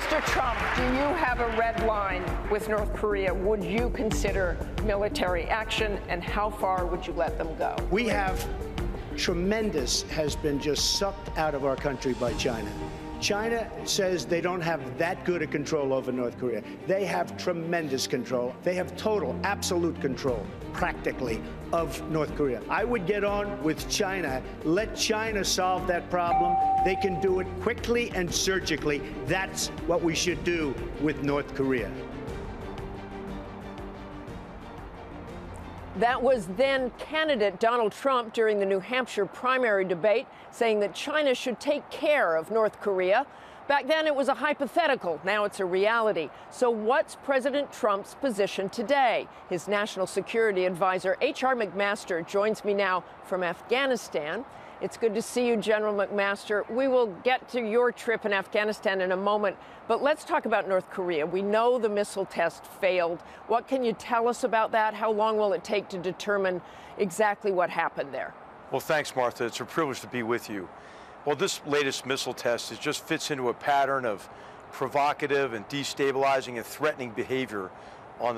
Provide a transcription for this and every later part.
Mr. Trump, do you have a red line with North Korea? Would you consider military action, and how far would you let them go? We have tremendous has been just sucked out of our country by China. China says they don't have that good a control over North Korea. They have tremendous control. They have total, absolute control, practically, of North Korea. I would get on with China. Let China solve that problem. They can do it quickly and surgically. That's what we should do with North Korea. That was then candidate Donald Trump during the New Hampshire primary debate, saying that China should take care of North Korea. Back then it was a hypothetical. Now it's a reality. So what's President Trump's position today? His National Security Advisor H.R. McMaster joins me now from Afghanistan. It's good to see you, General McMaster. We will get to your trip in Afghanistan in a moment, but let's talk about North Korea. We know the missile test failed. What can you tell us about that? How long will it take to determine exactly what happened there? Well, thanks, Martha. It's a privilege to be with you. Well, this latest missile test just fits into a pattern of provocative and destabilizing and threatening behavior on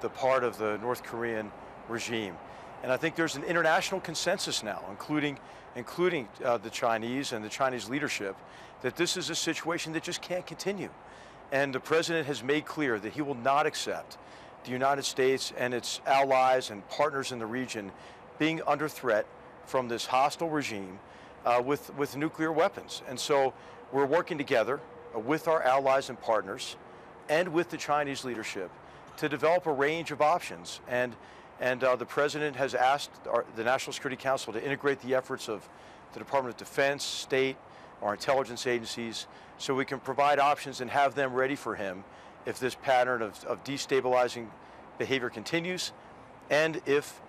the part of the North Korean regime. And I think there's an international consensus now, including the Chinese and the Chinese leadership, that this is a situation that just can't continue. And the president has made clear that he will not accept the United States and its allies and partners in the region being under threat from this hostile regime with nuclear weapons. And so we're working together with our allies and partners and with the Chinese leadership to develop a range of options. And the president has asked the National Security Council to integrate the efforts of the Department of Defense, state, our intelligence agencies, so we can provide options and have them ready for him if this pattern of destabilizing behavior continues, and if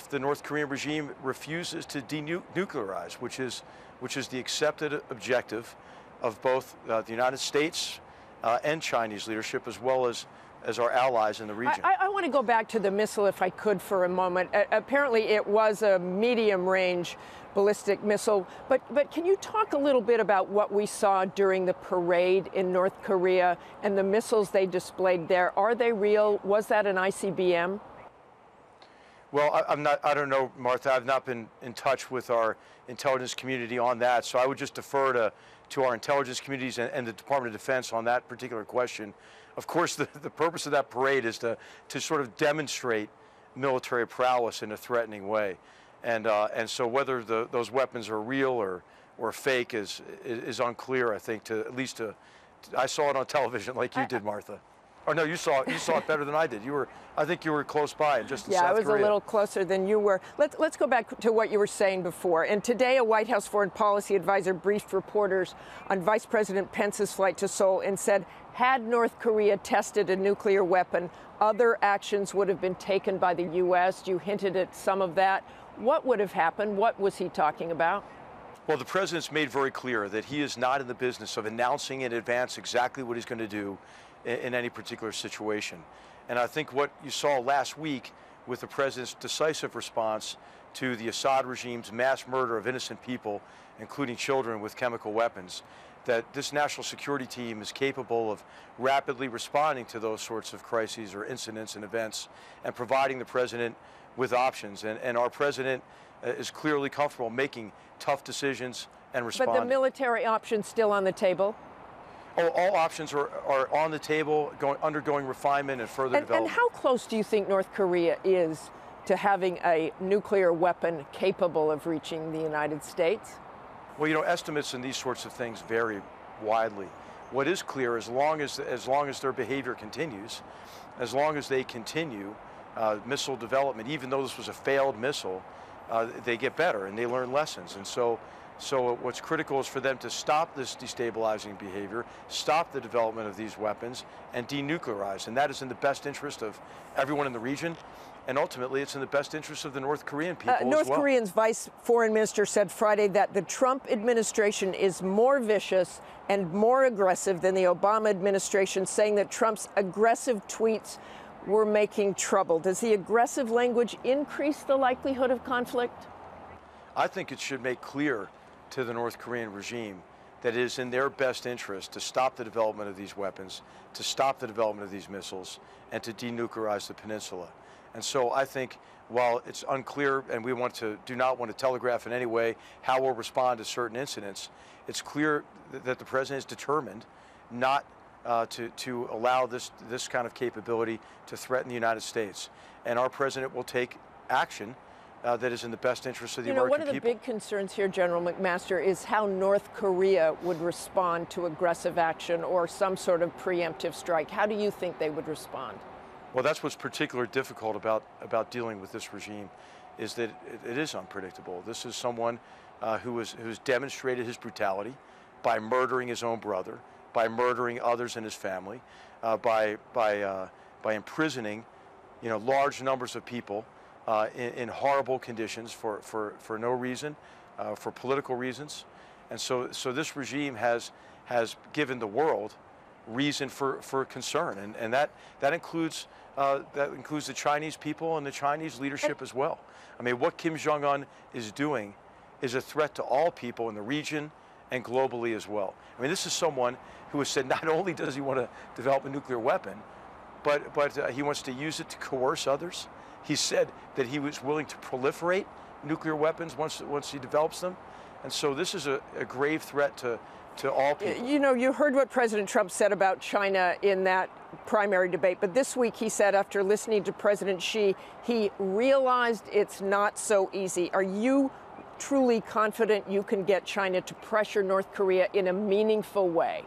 the North Korean regime refuses to denuclearize, which is the accepted objective of both the United States and Chinese leadership, as well as our allies in the region. I want to go back to the missile, if I could, for a moment. Apparently, it was a medium-range ballistic missile. But can you talk a little bit about what we saw during the parade in North Korea and the missiles they displayed there? Are they real? Was that an ICBM? Well, I don't know, Martha. I've not been in touch with our intelligence community on that, so I would just defer to our intelligence communities and the Department of Defense on that particular question. Of course, the purpose of that parade is to sort of demonstrate military prowess in a threatening way, and so whether those weapons are real or fake is unclear. I think I saw it on television like you did, Martha. Oh no, you saw it better than I did. I think you were close by, just in South Korea. Yeah, I was a little closer than you were. Let's go back to what you were saying before. And today, a White House foreign policy advisor briefed reporters on Vice President Pence's flight to Seoul and said, had North Korea tested a nuclear weapon, other actions would have been taken by the U.S. You hinted at some of that. What would have happened? What was he talking about? Well, the president's made very clear that he is not in the business of announcing in advance exactly what he's going to do in any particular situation. And I think what you saw last week with the president's decisive response to the Assad regime's mass murder of innocent people, including children with chemical weapons, that this national security team is capable of rapidly responding to those sorts of crises or incidents and events and providing the president with options. And our president is clearly comfortable making tough decisions and responding. But the military option's still on the table? Oh, all options are on the table, undergoing refinement and further development. And how close do you think North Korea is to having a nuclear weapon capable of reaching the United States? Well, you know, estimates in these sorts of things vary widely. What is clear, as long as their behavior continues, as long as they continue missile development, even though this was a failed missile, they get better and they learn lessons. And so what's critical is for them to stop this destabilizing behavior, stop the development of these weapons, and denuclearize. And that is in the best interest of everyone in the region. And ultimately, it's in the best interest of the North Korean people as well. North Korea's vice foreign minister said Friday that the Trump administration is more vicious and more aggressive than the Obama administration, saying that Trump's aggressive tweets were making trouble. Does the aggressive language increase the likelihood of conflict? I think it should make clear to the North Korean regime that it is in their best interest to stop the development of these weapons, to stop the development of these missiles, and to denuclearize the peninsula. And so I think while it's unclear, and we do not want to telegraph in any way how we'll respond to certain incidents, it's clear that the president is determined not to allow this kind of capability to threaten the United States. And our president will take action that is in the best interest of the American people. One of the big concerns here, General McMaster, is how North Korea would respond to aggressive action or some sort of preemptive strike. How do you think they would respond? Well, that's what's particularly difficult about dealing with this regime, is that it is unpredictable. This is someone who's demonstrated his brutality by murdering his own brother, by murdering others in his family, by imprisoning, large numbers of people in horrible conditions for no reason, for political reasons. And so this regime has given the world reason for concern, and that includes the Chinese people and the Chinese leadership as well. I mean, what Kim Jong-un is doing is a threat to all people in the region and globally as well. I mean, this is someone who has said not only does he want to develop a nuclear weapon, but he wants to use it to coerce others. He said that he was willing to proliferate nuclear weapons once he develops them. And so this is a grave threat to all people. You heard what President Trump said about China in that primary debate, but this week he said, after listening to President Xi, he realized it's not so easy. Are you truly confident you can get China to pressure North Korea in a meaningful way?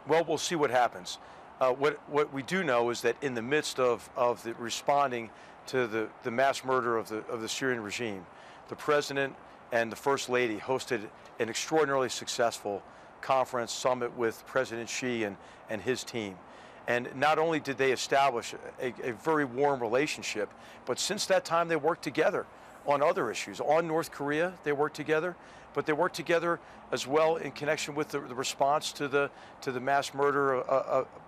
Well, we'll see what happens. What we do know is that in the midst of the responding to the mass murder of the Syrian regime, the president and the First Lady hosted an extraordinarily successful conference summit with President Xi and his team. And not only did they establish a very warm relationship, but since that time they worked together on other issues. On North Korea, they worked together, but they worked together as well in connection with the response to the mass murder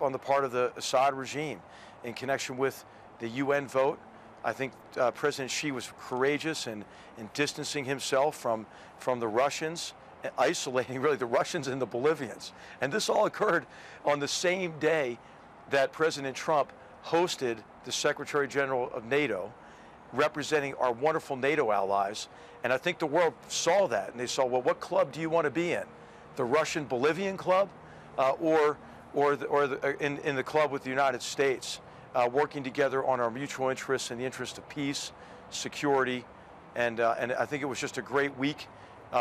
on the part of the Assad regime, in connection with the UN vote. I think President Xi was courageous in distancing himself from the Russians, isolating really the Russians and the Bolivians. And this all occurred on the same day that President Trump hosted the Secretary General of NATO, representing our wonderful NATO allies. And I think the world saw that, and they saw, well, what club do you want to be in? The Russian-Bolivian club, or in the club with the United States, working together on our mutual interests and the interest of peace, security, and I think it was just a great week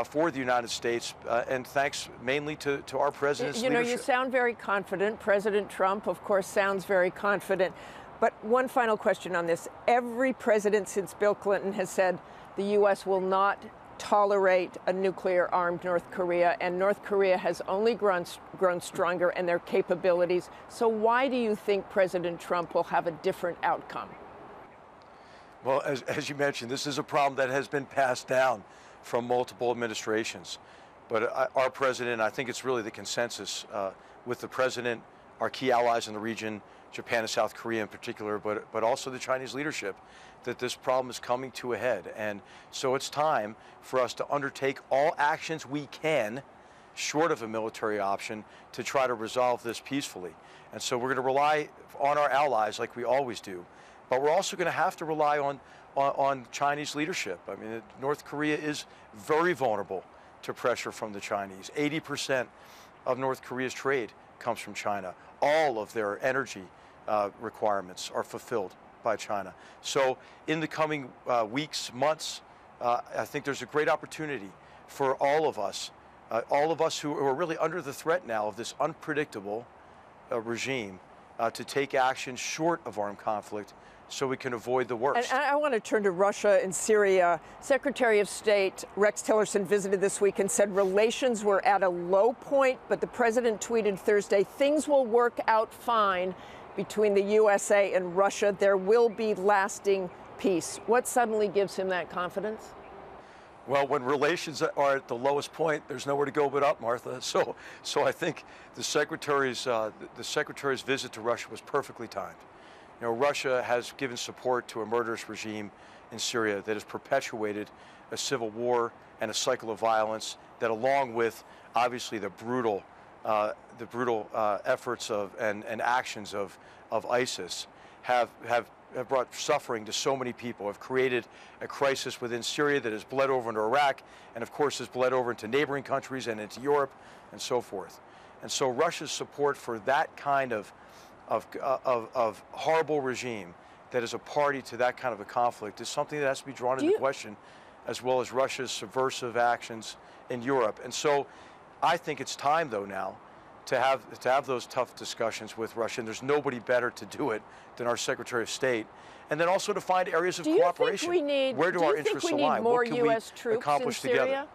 for the United States, and thanks mainly to our president's leadership. You sound very confident. President Trump, of course, sounds very confident. But one final question on this. Every president since Bill Clinton has said the U.S. will not tolerate a nuclear-armed North Korea, and North Korea has only grown stronger in their capabilities. So why do you think President Trump will have a different outcome? Well, as you mentioned, this is a problem that has been passed down from multiple administrations. But our president, I think it's really the consensus with the president, our key allies in the region, Japan and South Korea in particular, but also the Chinese leadership, that this problem is coming to a head. And so it's time for us to undertake all actions we can, short of a military option, to try to resolve this peacefully. And so we're going to rely on our allies like we always do, but we're also going to have to rely on Chinese leadership. I mean, North Korea is very vulnerable to pressure from the Chinese. 80% of North Korea's trade comes from China. All of their energy requirements are fulfilled by China. So in the coming weeks, months, I think there's a great opportunity for all of us who are really under the threat now of this unpredictable regime, to take action short of armed conflict so we can avoid the worst. And I want to turn to Russia and Syria. Secretary of State Rex Tillerson visited this week and said relations were at a low point, but the president tweeted Thursday, things will work out fine between the USA and Russia. There will be lasting peace. What suddenly gives him that confidence? Well, when relations are at the lowest point, there's nowhere to go but up, Martha. So I think the secretary's visit to Russia was perfectly timed. You know, Russia has given support to a murderous regime in Syria that has perpetuated a civil war and a cycle of violence that along with obviously the brutal efforts of and actions of ISIS have brought suffering to so many people, have created a crisis within Syria that has bled over into Iraq, and of course has bled over into neighboring countries and into Europe and so forth. And so Russia's support for that kind of horrible regime that is a party to that kind of a conflict is something that has to be drawn into question, as well as Russia's subversive actions in Europe. And so I think it's time, though, now to have those tough discussions with Russia, and there's nobody better to do it than our Secretary of State. And then also to find areas of cooperation. Where do our interests align? What can we accomplish together?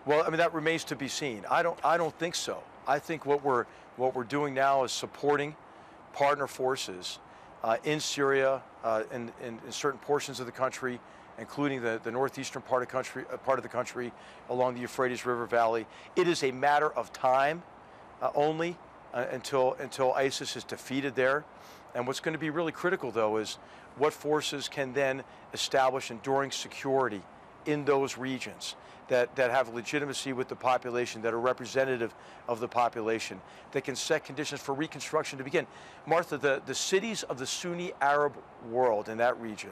Well, I mean, that remains to be seen. I don't think so. I think what we're doing now is supporting partner forces in Syria, in certain portions of the country, including the northeastern part of the country along the Euphrates River Valley. It is a matter of time only until ISIS is defeated there. And what's going to be really critical, though, is what forces can then establish enduring security in those regions that have legitimacy with the population, that are representative of the population, that can set conditions for reconstruction to begin. Martha, the cities of the Sunni Arab world in that region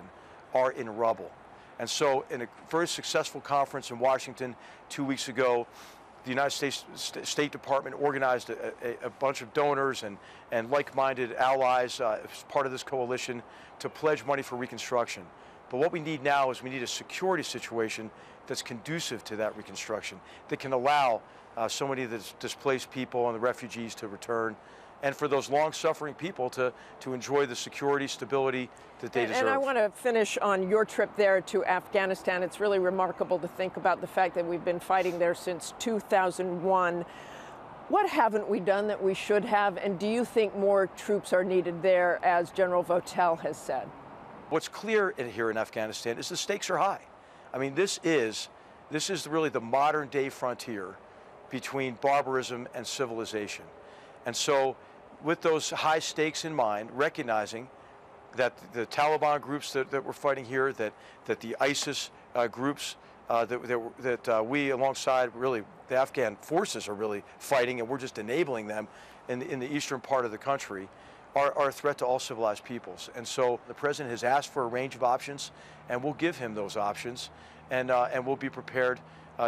are in rubble. And so in a very successful conference in Washington 2 weeks ago, the United States State Department organized a bunch of donors and like-minded allies as part of this coalition to pledge money for reconstruction. But what we need now is we need a security situation that's conducive to that reconstruction, that can allow so many of the displaced people and the refugees to return, and for those long-suffering people to enjoy the security, stability that they deserve. And I want to finish on your trip there to Afghanistan. It's really remarkable to think about the fact that we've been fighting there since 2001. What haven't we done that we should have? And do you think more troops are needed there, as General Votel has said? What's clear here in Afghanistan is the stakes are high. I mean, this is really the modern-day frontier between barbarism and civilization. And so with those high stakes in mind, recognizing that the Taliban groups that we're fighting here, that the ISIS groups that we, alongside really the Afghan forces, are really fighting, and we're just enabling them in the eastern part of the country, are a threat to all civilized peoples. And so the president has asked for a range of options, and we'll give him those options, and we'll be prepared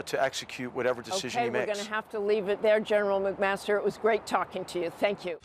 to execute whatever decision he makes. Okay, we're going to have to leave it there. General McMaster, it was great talking to you. Thank you.